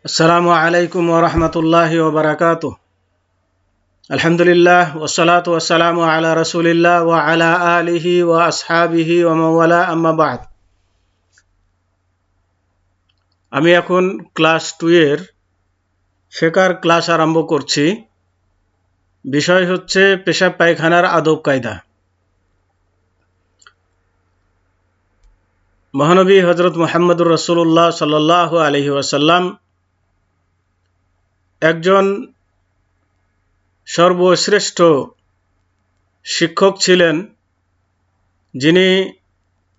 আসসালামু আলাইকুম ওয়া রাহমাতুল্লাহি ওয়া বারাকাতুহু। আলহামদুলিল্লাহ ওয়াসসালাতু ওয়াসসালামু আলা রাসূলিল্লাহ ওয়া আলা আলিহি ওয়া আসহাবিহি ওয়া মান ওয়ালা, আম্মা বা'দ। আমি এখন ক্লাস 2 এর ফিকহের ক্লাস আরম্ভ করছি। বিষয় হচ্ছে পেশাব পায়খানার আদব কায়দা। মহানবী হযরত মুহাম্মদুর রাসূলুল্লাহ সাল্লাল্লাহু আলাইহি ওয়াসাল্লাম একজন সর্বশ্রেষ্ঠ শিক্ষক ছিলেন, যিনি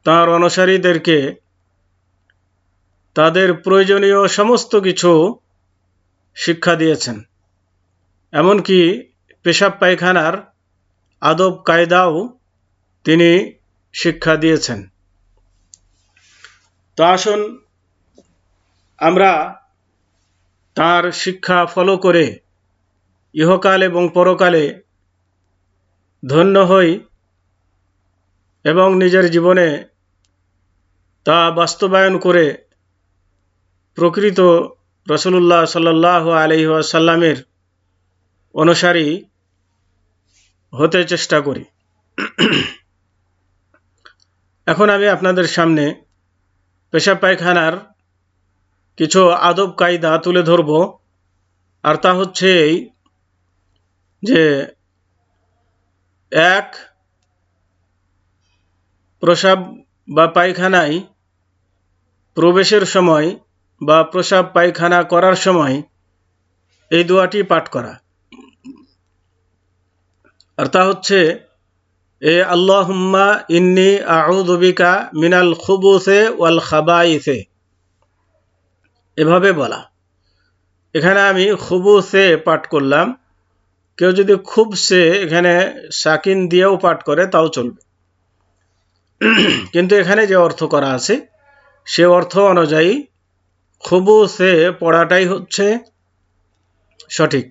তাঁর অনুসারীদেরকে তাদের প্রয়োজনীয় সমস্ত কিছু শিক্ষা দিয়েছেন, এমনকি পেশাব পায়খানার আদব কায়দাও তিনি শিক্ষা দিয়েছেন। তো আসুন আমরা তার শিক্ষা ফলো করে ইহকাল এবং পরকালে ধন্য হই এবং নিজের জীবনে তা বাস্তবায়ন করে প্রকৃত রাসূলুল্লাহ সাল্লাল্লাহু আলাইহি ওয়াসাল্লামের অনুসারী হতে চেষ্টা করি। এখন আমি আপনাদের সামনে পেশাব পায়খানার কিছু আদব কায়দা তুলে ধরব। আর তা হচ্ছে এই যে, এক, প্রস্রাব বা পায়খানায় প্রবেশের সময় বা প্রস্রাব পায়খানা করার সময় এই দোয়াটি পাঠ করা। আর তা হচ্ছে আল্লাহুম্মা ইন্নী আউযু বিকা মিনাল খুবুসি ওয়াল খাবাইসি, এভাবে বলা। এখানে আমি খুবুসে পাঠ করলাম, কেউ যদি খুবসে এখানে সাকিন দিয়েও পাঠ করে তাও চলবে, কিন্তু এখানে যে অর্থ করা আছে সে অর্থ অনুযায়ী খুবুসে পড়াটাই হচ্ছে সঠিক।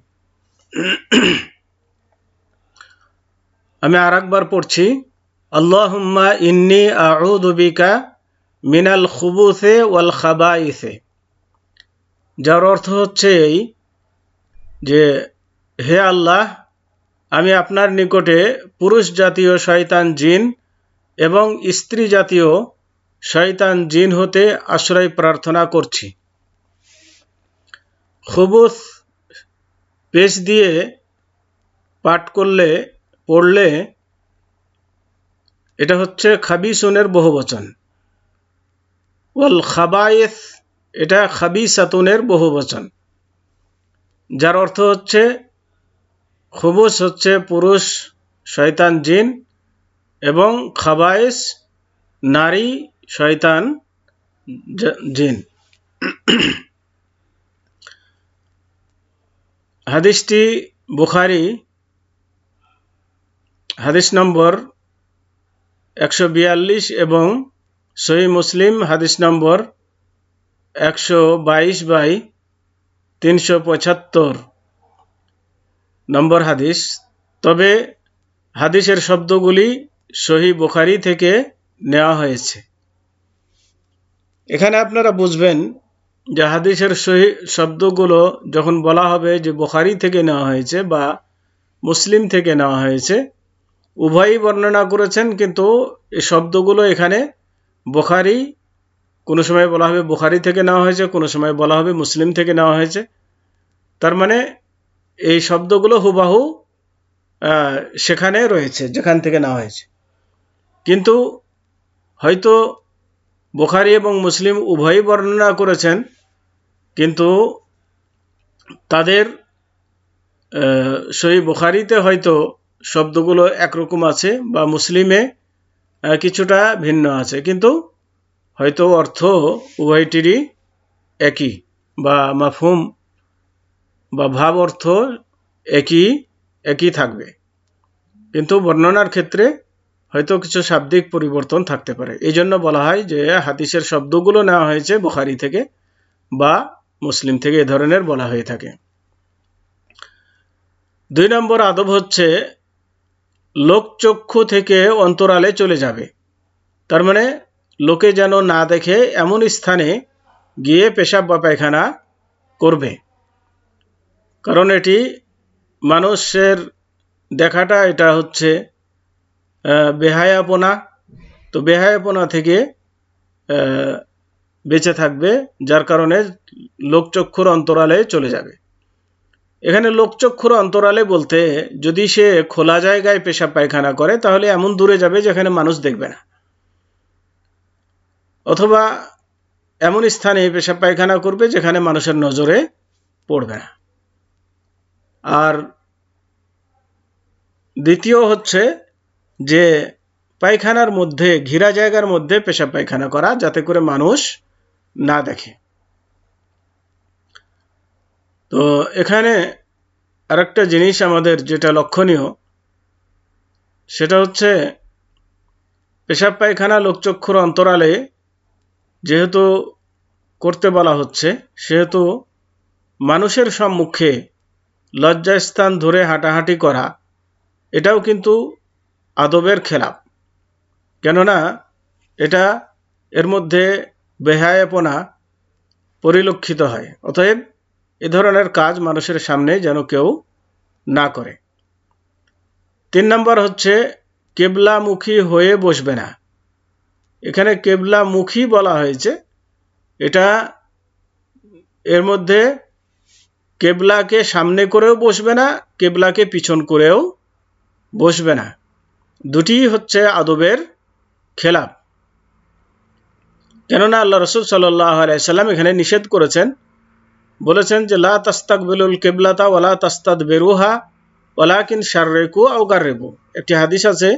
আমি আরেকবার পড়ছি, আল্লাহুম্মা ইন্নী আউযু বিকা মিনাল খুবুসি ওয়াল খাবাইসি, যার অর্থ হচ্ছে এই যে, হে আল্লাহ, আমি আপনার নিকটে পুরুষ জাতীয় শয়তান জিন এবং স্ত্রী জাতীয় শয়তান জিন হতে আশ্রয় প্রার্থনা করছি। খুবুস পেশ দিয়ে পাঠ পড়লে এটা হচ্ছে খাবিসুনের বহুবচন, ওয়াল খাবায়েস এটা খাবিসাতুনের বহুবচন, যার অর্থ হচ্ছে খুবুস হচ্ছে পুরুষ শয়তান জিন এবং খাবায়েস নারী শয়তান জিন। হাদিসটি বুখারী হাদিস নম্বর 142 এবং সহিহ মুসলিম হাদিস নম্বর 122/375 নম্বর হাদিস। তবে হাদিসের শব্দগুলি সহিহ বুখারী থেকে নেওয়া হয়েছে। এখানে আপনারা বুঝবেন যে হাদিসের সহিহ শব্দগুলো যখন বলা হবে যে বুখারী থেকে নেওয়া হয়েছে বা মুসলিম থেকে নেওয়া হয়েছে, উভয়ই বর্ণনা করেছেন, কিন্তু এই শব্দগুলো এখানে বুখারী, কোনো সময় বলা হবে বুখারী থেকে নেওয়া হয়েছে, কোনো সময় বলা হবে মুসলিম থেকে নেওয়া হয়েছে। তার মানে এই শব্দগুলো হুবাহু সেখানে রয়েছে যেখান থেকে নেওয়া হয়েছে, কিন্তু হয়তো বুখারী এবং মুসলিম উভয়ই বর্ণনা করেছেন, কিন্তু তাদের সহিহ বুখারীতে হয়তো শব্দগুলো একরকম আছে বা মুসলিমে কিছুটা ভিন্ন আছে, কিন্তু হয়তো অর্থ উভয়টিরই একই বা মাফহুম বা ভাব অর্থ একই থাকবে, কিন্তু বর্ণনার ক্ষেত্রে হয়তো কিছু শাব্দিক পরিবর্তন থাকতে পারে। এই জন্য বলা হয় যে হাদিসের শব্দগুলো নেওয়া হয়েছে বুখারী থেকে বা মুসলিম থেকে, এ ধরনের বলা হয়ে থাকে। 2 নম্বর আদব হচ্ছে লোকচক্ষু থেকে অন্তরালে চলে যাবে। তার মানে লোকে যেন না দেখে এমন স্থানে গিয়ে পেশাব বা পায়খানা করবে, কারণ এটি মানুষের দেখাটা এটা হচ্ছে বেহায়াপনা। তো বেহায়াপনা থেকে বেঁচে থাকবে, যার কারণে লোকচক্ষুর অন্তরালে চলে যাবে। এখানে লোকচক্ষুর অন্তরালে বলতে যদি সে খোলা জায়গায় পেশাব পায়খানা করে তাহলে এমন দূরে যাবে যেখানে মানুষ দেখবে না, অথবা এমন স্থানে পেশাব পায়খানা করবে যেখানে মানুষের নজরে পড়বে না। আর দ্বিতীয় হচ্ছে যে পায়খানার মধ্যে, ঘেরা জায়গার মধ্যে পেশাব পায়খানা করা, যাতে করে মানুষ না দেখে। তো এখানে আরেকটা জিনিস আমাদের যেটা লক্ষণীয়, সেটা হচ্ছে পেশাব পায়খানা লোকচক্ষুর অন্তরালে যেহেতু করতে বলা হচ্ছে, সেহেতু মানুষের সম্মুখে লজ্জাস্থান ধরে হাঁটাহাঁটি করা এটাও কিন্তু আদবের খেলাপ, কেননা এটা এর মধ্যে বেহায়াপনা পরিলক্ষিত হয়। অতএব এ ধরনের কাজ মানুষের সামনে যেন কেউ না করে। 3 নম্বর হচ্ছে কেবলামুখী হয়ে বসবে না। এখানে কেবলামুখী বলা হয়েছে, এটা এর মধ্যে কেবলাকে সামনে করেও বসবে না, কেবলাকে পিছন করেও বসবে না, দুটিই হচ্ছে আদবের খেলাপ। কেননা আল্লাহ রাসূল সাল্লাল্লাহু আলাইহি সাল্লাম এখানে নিষেধ করেছেন, বলেছেন যে লা তাস্তাকবিলুল কিবলাতা ওয়ালা তাস্তাদবিরুহা ওয়ালাকিন শাররিকু আও গাররিবু। একটি হাদিস আছে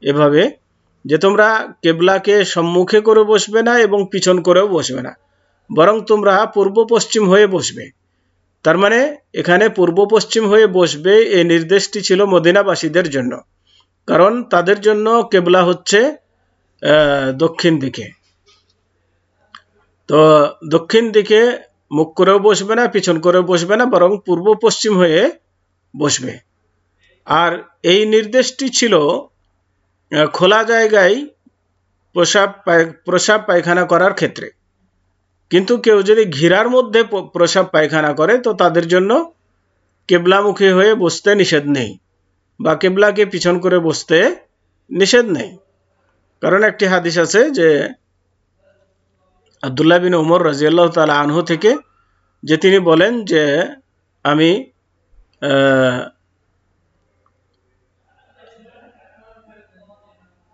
এভাবে যে তোমরা কেবলাকে সম্মুখে করে বসবে না এবং পিছন করেও বসবে না, বরং তোমরা পূর্ব পশ্চিম হয়ে বসবে। তার মানে এখানে পূর্ব পশ্চিম হয়ে বসবে এই নির্দেশটি ছিল মদিনাবাসীদের জন্য, কারণ তাদের জন্য কেবলা হচ্ছে দক্ষিণ দিকে। তো দক্ষিণ দিকে মুখ করেও বসবে না, পিছন করেও বসবে না, বরং পূর্ব পশ্চিম হয়ে বসবে। আর এই নির্দেশটি ছিল খোলা জায়গায় প্রসাব পায়খানা করার ক্ষেত্রে। কিন্তু কেউ যদি ঘিরার মধ্যে প্রসাব পায়খানা করে তো তাদের জন্য কেবলামুখী হয়ে বসতে নিষেধ নেই, বা কেবলাকে পিছন করে বসতে নিষেধ নেই। কারণ একটি হাদিস আছে যে আব্দুল্লাহ বিন উমর রাদিয়াল্লাহু তাআলা আনহু থেকে, যে তিনি বলেন যে আমি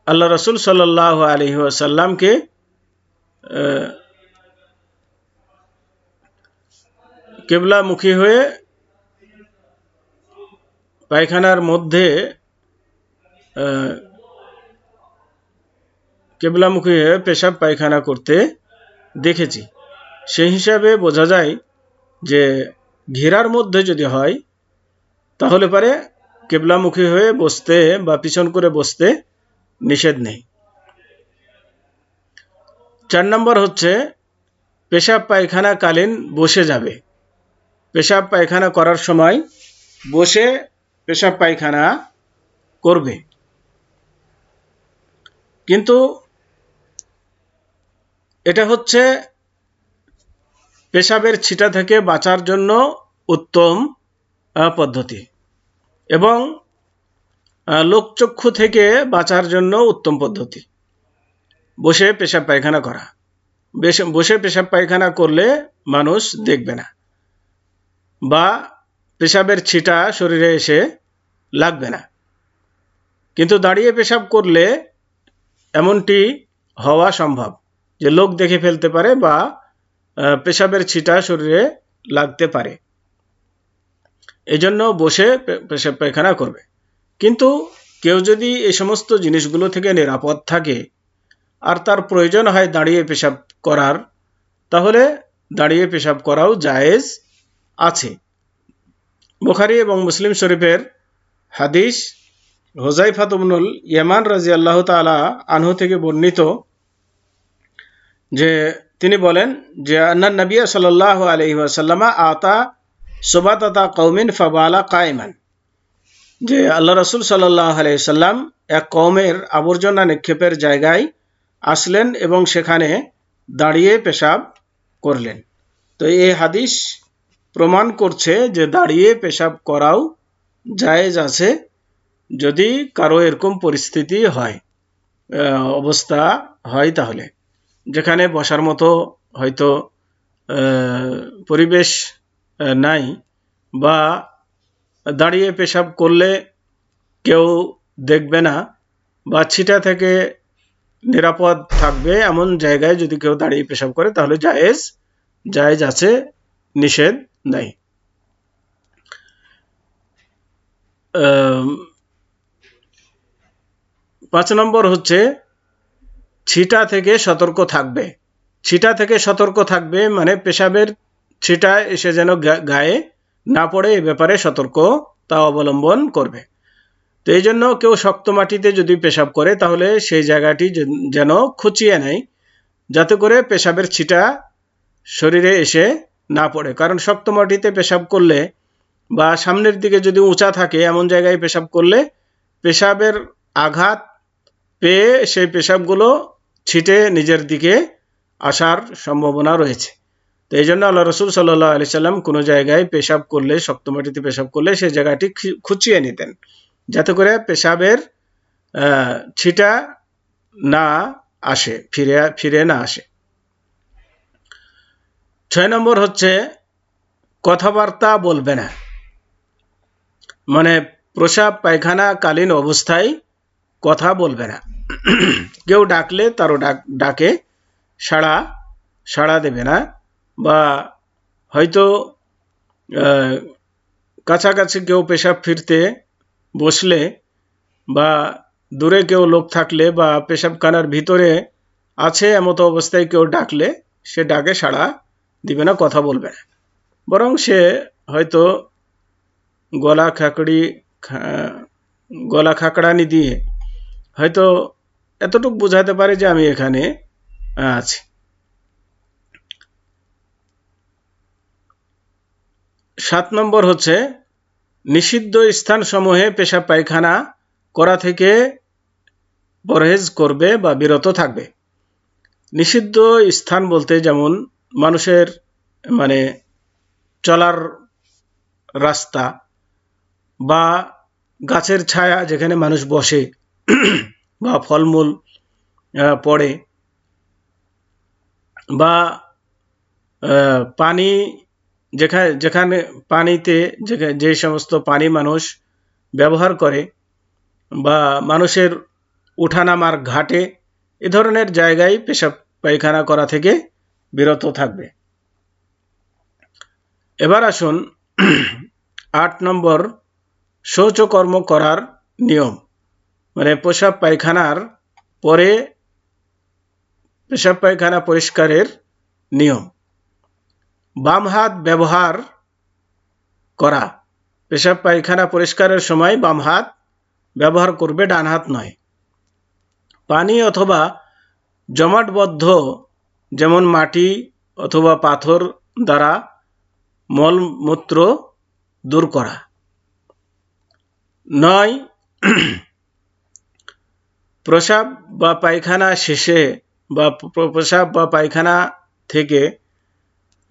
আল্লাহ রাসূল সাল্লাল্লাহু আলাইহি ওয়াসাল্লামকে কেবলামুখী হয়ে পায়খানার মধ্যে কেবলামুখী হয়ে পেশাব পায়খানা করতে দেখেছি। সেই হিসাবে বোঝা যায় যে ঘেরার মধ্যে যদি হয় তাহলে পরে কেবলামুখী হয়ে বসতে বা পিছন করে বসতে নিষেধ নেই। 4 নম্বর হচ্ছে পেশাব পায়খানাকালীন বসে যাবে। পেশাব পায়খানা করার সময় বসে পেশাব পায়খানা করবে, কিন্তু এটা হচ্ছে পেশাবের ছিটা থেকে বাঁচার জন্য উত্তম পদ্ধতি এবং লোকচক্ষু থেকে বাঁচার জন্য উত্তম পদ্ধতি বসে পেশাব পায়খানা করা। বসে পেশাব পায়খানা করলে মানুষ দেখবে না বা পেশাবের ছিটা শরীরে এসে লাগবে না, কিন্তু দাঁড়িয়ে পেশাব করলে এমনটি হওয়া সম্ভব যে লোক দেখে ফেলতে পারে বা পেশাবের ছিটা শরীরে লাগতে পারে। এজন্য বসে পেশাব পায়খানা করবে। কিন্তু কেউ যদি এই সমস্ত জিনিসগুলো থেকে নিরাপদ থাকে আর তার প্রয়োজন হয় দাঁড়িয়ে পেশাব করার, তাহলে দাঁড়িয়ে পেশাব করাও জায়েজ আছে। বুখারী এবং মুসলিম শরীফের হাদিস হুযায়ফা ইবনুল ইয়ামান রাদিয়াল্লাহু তাআলা আনহু থেকে বর্ণিত যে তিনি বলেন যে আন্নান নবী সাল্লাল্লাহু আলাইহি ওয়াসাল্লাম আতা সুবাতাতা কওমিন ফাবালা কায়মান, যে আল্লাহ রাসূল সাল্লাল্লাহু আলাইহি ওয়াসাল্লাম এক কওমের আবর্জনা নিক্ষেপের জায়গায় আসলেন এবং সেখানে দাঁড়িয়ে পেশাব করলেন। তো এই হাদিস প্রমাণ করছে যে দাঁড়িয়ে পেশাব করাও জায়েজ আছে, যদি কারো এরকম পরিস্থিতি হয়, অবস্থা হয়, তাহলে যেখানে বসার মতো হয়তো পরিবেশ নাই, বা দাঁড়িয়ে পেশাব করলে কেউ দেখবে না, বা ছিটা থেকে নিরাপদ থাকবে, এমন জায়গায় যদি কেউ দাঁড়িয়ে পেশাব করে তাহলে জায়েজ আছে, নিষেধ নাই। 5 নম্বর হচ্ছে ছিটা থেকে সতর্ক থাকবে। ছিটা থেকে সতর্ক থাকবে মানে পেশাবের ছিটা এসে যেন গায়ে না পড়ে, এ ব্যাপারে সতর্কতা অবলম্বন করবে। তো এই জন্য কেউ শক্ত মাটিতে যদি পেশাব করে তাহলে সেই জায়গাটি যেন খুঁচিয়ে নেয়, যাতে করে পেশাবের ছিটা শরীরে এসে না পড়ে। কারণ শক্ত মাটিতে পেশাব করলে বা সামনের দিকে যদি উঁচা থাকে এমন জায়গায় পেশাব করলে পেশাবের আঘাত পেয়ে সেই পেশাবগুলো ছিটে নিজের দিকে আসার সম্ভাবনা রয়েছে। তো এই জন্য আল্লাহ রসুল সাল্লাল্লাহু আলাইহি সাল্লাম কোনো জায়গায় পেশাব করলে, শক্ত মাটিতে পেশাব করলে সেই জায়গাটি খুঁচিয়ে নিতেন, যাতে করে পেশাবের ছিটা না আসে, ফিরে না আসে। 6 নম্বর হচ্ছে কথাবার্তা বলবে না, মানে প্রসাব পায়খানা কালীন অবস্থায় কথা বলবে না। কেউ ডাকলে তারও ডাকে সাড়া দেবে না, বা হয়তো কাছাকাছি কেউ পেশাব ফিরতে বসলে বা দূরে কেউ লোক থাকলে বা পেশাবখানার ভিতরে আছে এমতো অবস্থায় কেউ ডাকলে সে ডাকে সাড়া দিবে না, কথা বলবে না, বরং সে হয়তো গলা খাকড়ানি দিয়ে হয়তো এতটুকু বোঝাতে পারে যে আমি এখানে আছি। 7 নম্বর হচ্ছে নিষিদ্ধ স্থান সমূহে পেশাব পায়খানা করা থেকে পরহেজ করবে বা বিরত থাকবে। নিষিদ্ধ স্থান বলতে যেমন মানুষের মানে চলার রাস্তা, বা গাছের ছায়া যেখানে মানুষ বসে বা ফলমূল পড়ে, বা পানি যেখানে পানিতে যে সমস্ত পানি মানুষ ব্যবহার করে, বা মানুষের উঠানামার ঘাটে, এ ধরনের জায়গায় পেশাব পায়খানা করা থেকে বিরত থাকবে। এবার আসুন 8 নম্বর শৌচকর্ম করার নিয়ম, মানে পেশাব পায়খানার পরে পেশাব পায়খানা পরিষ্কারের নিয়ম। বাম হাত ব্যবহার করা, পেশাব পায়খানা পরিষ্কারের সময় বাম হাত ব্যবহার করবে, ডান হাত নয়। পানি অথবা জমাটবদ্ধ যেমন মাটি অথবা পাথর দ্বারা মলমূত্র দূর করা। 9 প্রসাব বা পায়খানা শেষে বা প্রসাব বা পায়খানা থেকে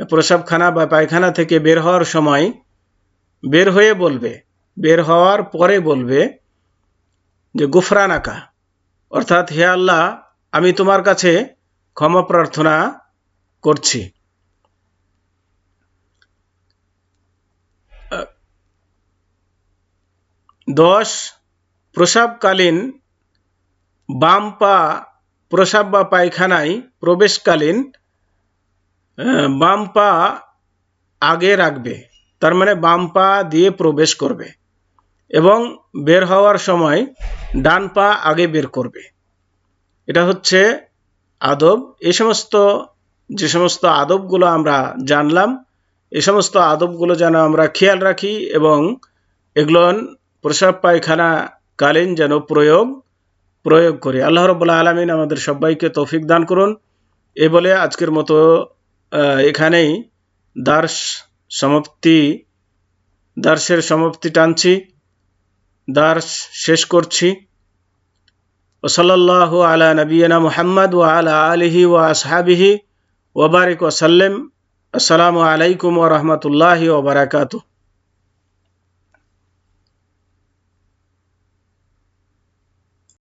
প্রসাবখানা বা পায়খানা থেকে বের হওয়ার সময় বের হওয়ার পরে বলবে যে গুফরানাকা, অর্থাৎ হে আল্লাহ, আমি তোমার কাছে ক্ষমা প্রার্থনা করছি। 10 প্রসাবকালীন বাম পা প্রসাব বা পায়খানায় প্রবেশকালীন বাম পা আগে রাখবে, তার মানে বাম পা দিয়ে প্রবেশ করবে, এবং বের হওয়ার সময় ডান পা আগে বের করবে। এটা হচ্ছে আদব। যে সমস্ত আদবগুলো আমরা জানলাম, এই সমস্ত আদবগুলো যেন আমরা খেয়াল রাখি, এবং এগুলো প্রসাব পায়খানা কালীন যেন প্রয়োগ করি। আল্লাহ রাব্বুল আলামিন আমাদের সবাইকে তৌফিক দান করুন। এ বলে আজকের মতো এখানেই দার্সের সমাপ্তি টানছি, দার্স শেষ করছি। ওয়াসাল্লাল্লাহু আলা নবিয়িনা মুহাম্মদ ওয়া আলা আলিহি ওয়া আসহাবিহি ওয়া বারিক ওয়া সাল্লাম। আসসালামু আলাইকুম ওয়া রাহমাতুল্লাহি ওয়া বারাকাতুহু।